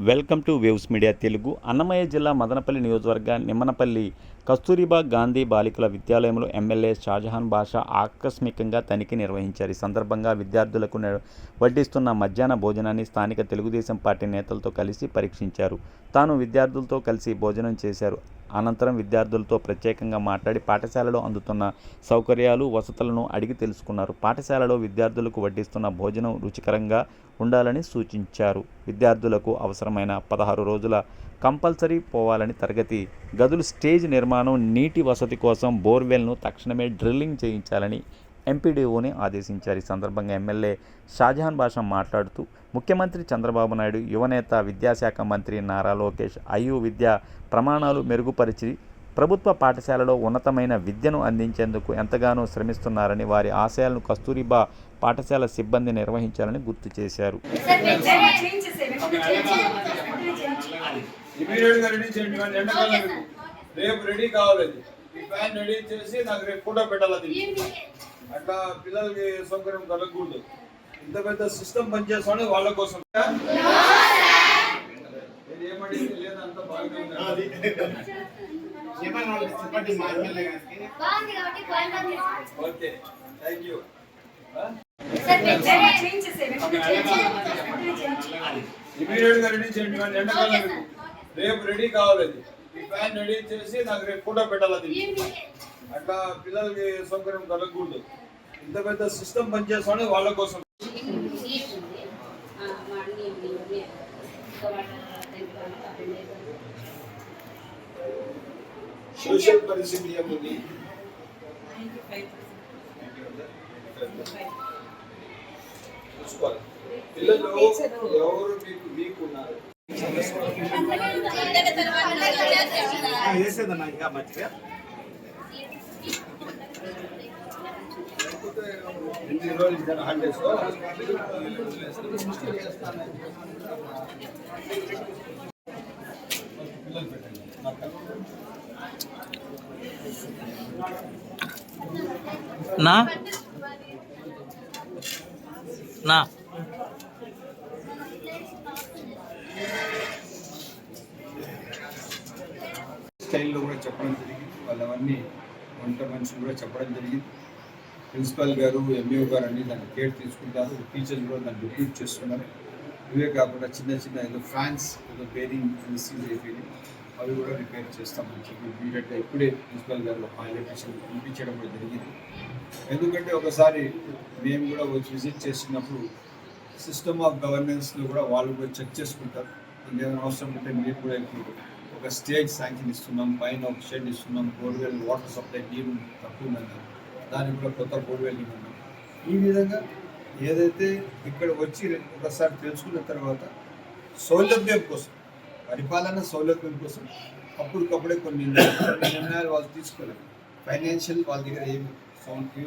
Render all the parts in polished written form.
Welcome to waves media Telugu. Annamayya జిల్లా మదనపల్లి నియోజకవర్గ నిమ్మనపల్లి కస్తూరిబా గాంధీ బాలికల విద్యాలయంలో ఎమ్మెల్యే షాజహాన్ బాషా ఆకస్మికంగా తనిఖీ నిర్వహించారు. ఈ సందర్భంగా విద్యార్థులకు వడ్డిస్తున్న మధ్యాహ్న భోజనాన్ని స్థానిక తెలుగుదేశం పార్టీ నేతలతో కలిసి పరీక్షించారు. తాను విద్యార్థులతో కలిసి భోజనం చేశారు. అనంతరం విద్యార్థులతో ప్రత్యేకంగా మాట్లాడి పాఠశాలలో అందుతున్న సౌకర్యాలు, వసతులను అడిగి తెలుసుకున్నారు. పాఠశాలలో విద్యార్థులకు వడ్డిస్తున్న భోజనం రుచికరంగా ఉండాలని సూచించారు. విద్యార్థులకు అవసరమైన 16 రోజుల కంపల్సరీ పోవాలని, తరగతి గదులు, స్టేజ్ నిర్మాణం, నీటి వసతి కోసం బోర్వెల్ను తక్షణమే డ్రిల్లింగ్ చేయించాలని ఎంపీడీఓని ఆదేశించారు. ఈ సందర్భంగా ఎమ్మెల్యే షాజహాన్ బాషా మాట్లాడుతూ ముఖ్యమంత్రి చంద్రబాబు నాయుడు, యువనేత, విద్యాశాఖ మంత్రి నారా లోకేష్ ఐయు విద్యా ప్రమాణాలు మెరుగుపరిచి ప్రభుత్వ పాఠశాలలో ఉన్నతమైన విద్యను అందించేందుకు ఎంతగానో శ్రమిస్తున్నారని, వారి ఆశయాలను కస్తూరిబా పాఠశాల సిబ్బంది నిర్వహించాలని గుర్తు చేశారు. అట్లా పిల్లలకి సౌకర్యం కలగకూడదు. ఇంత పెద్ద సిస్టమ్ పనిచేస్తాను వాళ్ళ కోసం. ఏమడిగింది లేదా అంత బాగానే ఓకే, థ్యాంక్ యూ. ఇమీడియట్ గా రెడీ చేయండి. ఎండాకాలం రేపు రెడీ కావాలి. ఈ ఫ్యాన్ రెడీ చేసి నాకు రేపు ఫోటో పెట్టాలి. అట్లా పిల్లలకి సౌకర్యం కలగకూడదు. ఇంత పెద్ద సిస్టమ్ పనిచేస్తాను వాళ్ళ కోసం. సోషల్ పరిస్థితి ఏముంది? చూసుకోవాలి. పిల్లలు ఎవరు మీకు వీక్ ఉన్నారు? నా నా స్టైల్లో కూడా చెప్పడం జరిగింది. వాళ్ళవన్నీ వంట మనుషులు కూడా చెప్పడం జరిగింది. ప్రిన్సిపల్ గారు, ఎంఈఓ గారు అన్ని దాన్ని కేర్ తీసుకుంటారు. టీచర్స్ కూడా దాన్ని రిపీట్ చేస్తున్నారు. ఇవే కాకుండా చిన్న చిన్న ఏదో ఫ్యాన్స్, ఏదో బేరింగ్ సీజ్ అయిపోయింది, అవి కూడా రిపేర్ చేస్తామని చెప్పి ఇమీడియట్గా ఇప్పుడే ప్రిన్సిపల్ గారు ఎలక్ట్రీషియన్ పంపించడం కూడా జరిగింది. ఎందుకంటే ఒకసారి మేము కూడా వచ్చి విజిట్ చేసినప్పుడు సిస్టమ్ ఆఫ్ గవర్నెన్స్లో కూడా వాళ్ళు కూడా చెక్ చేసుకుంటారు. ఇంకేమైనా అవసరం ఉంటే మీరు కూడా ఇప్పుడు ఒక స్టేజ్ శాంక్షన్ ఇస్తున్నాం, పైన ఒక షెడ్ ఇస్తున్నాం, బోర్వెల్ వాటర్ సప్లై నీరు తక్కువ ఉందన్నారు, దానికి కూడా కొత్త బోర్వెల్ ఉన్నాం. ఈ విధంగా ఏదైతే ఇక్కడ వచ్చి ఒకసారి తెలుసుకున్న తర్వాత సౌలభ్యం కోసం, పరిపాలన సౌలభ్యం కోసం అప్పటికప్పుడే కొన్ని నిర్ణయాలు వాళ్ళు తీసుకోలేదు. ఫైనాన్షియల్ వాళ్ళ దగ్గర ఏమి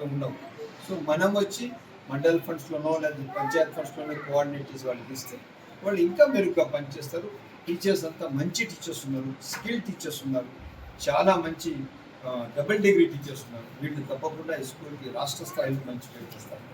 ఉండవు. సో మనం వచ్చి మండల్ ఫండ్స్లోనో లేదా పంచాయత్ ఫండ్స్లోనో కోఆర్డినేట్ చేసి వాళ్ళకి ఇస్తే వాళ్ళు ఇంకా మెరుగ్గా పనిచేస్తారు. టీచర్స్ అంతా మంచి టీచర్స్ ఉన్నారు, స్కిల్ టీచర్స్ ఉన్నారు, చాలా మంచి డబుల్ డిగ్రీ టీచర్స్ ఉన్నారు. వీళ్ళు తప్పకుండా ఈ స్కూల్కి రాష్ట్ర స్థాయిలో మంచి పేరు తెస్తారు.